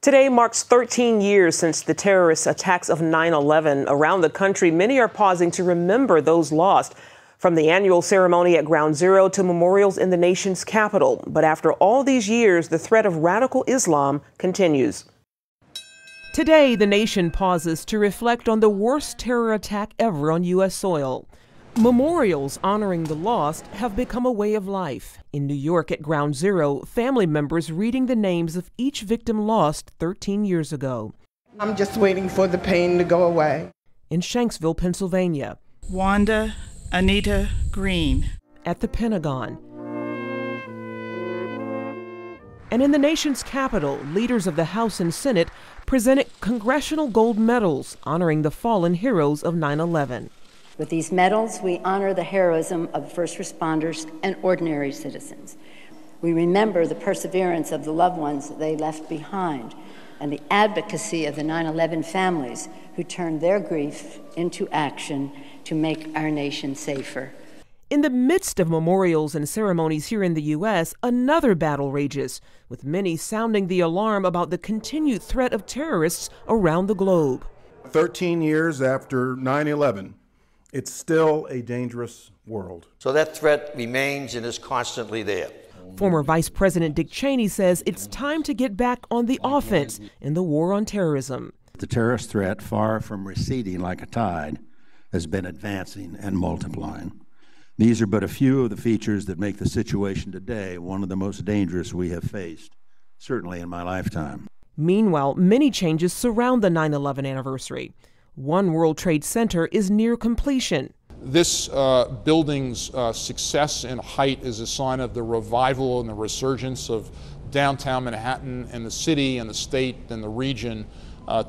Today marks 13 years since the terrorist attacks of 9/11. Around the country, many are pausing to remember those lost, from the annual ceremony at Ground Zero to memorials in the nation's capital. But after all these years, the threat of radical Islam continues. Today, the nation pauses to reflect on the worst terror attack ever on U.S. soil. Memorials honoring the lost have become a way of life. In New York at Ground Zero, family members reading the names of each victim lost 13 years ago. I'm just waiting for the pain to go away. In Shanksville, Pennsylvania. Wanda Anita Green. At the Pentagon. And in the nation's capital, leaders of the House and Senate presented congressional gold medals honoring the fallen heroes of 9/11. With these medals, we honor the heroism of first responders and ordinary citizens. We remember the perseverance of the loved ones that they left behind and the advocacy of the 9/11 families who turned their grief into action to make our nation safer. In the midst of memorials and ceremonies here in the U.S., another battle rages, with many sounding the alarm about the continued threat of terrorists around the globe. 13 years after 9/11. It's still a dangerous world. So that threat remains and is constantly there. Former Vice President Dick Cheney says it's time to get back on the offense in the war on terrorism. The terrorist threat, far from receding like a tide, has been advancing and multiplying. These are but a few of the features that make the situation today one of the most dangerous we have faced, certainly in my lifetime. Meanwhile, many changes surround the 9/11 anniversary. One World Trade Center is near completion. This building's success and height is a sign of the revival and the resurgence of downtown Manhattan and the city and the state and the region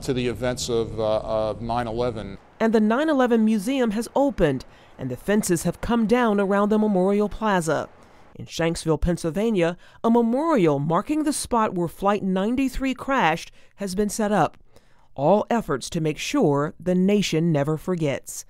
to the events of 9/11. And the 9/11 Museum has opened, and the fences have come down around the Memorial Plaza. In Shanksville, Pennsylvania, a memorial marking the spot where Flight 93 crashed has been set up. All efforts to make sure the nation never forgets.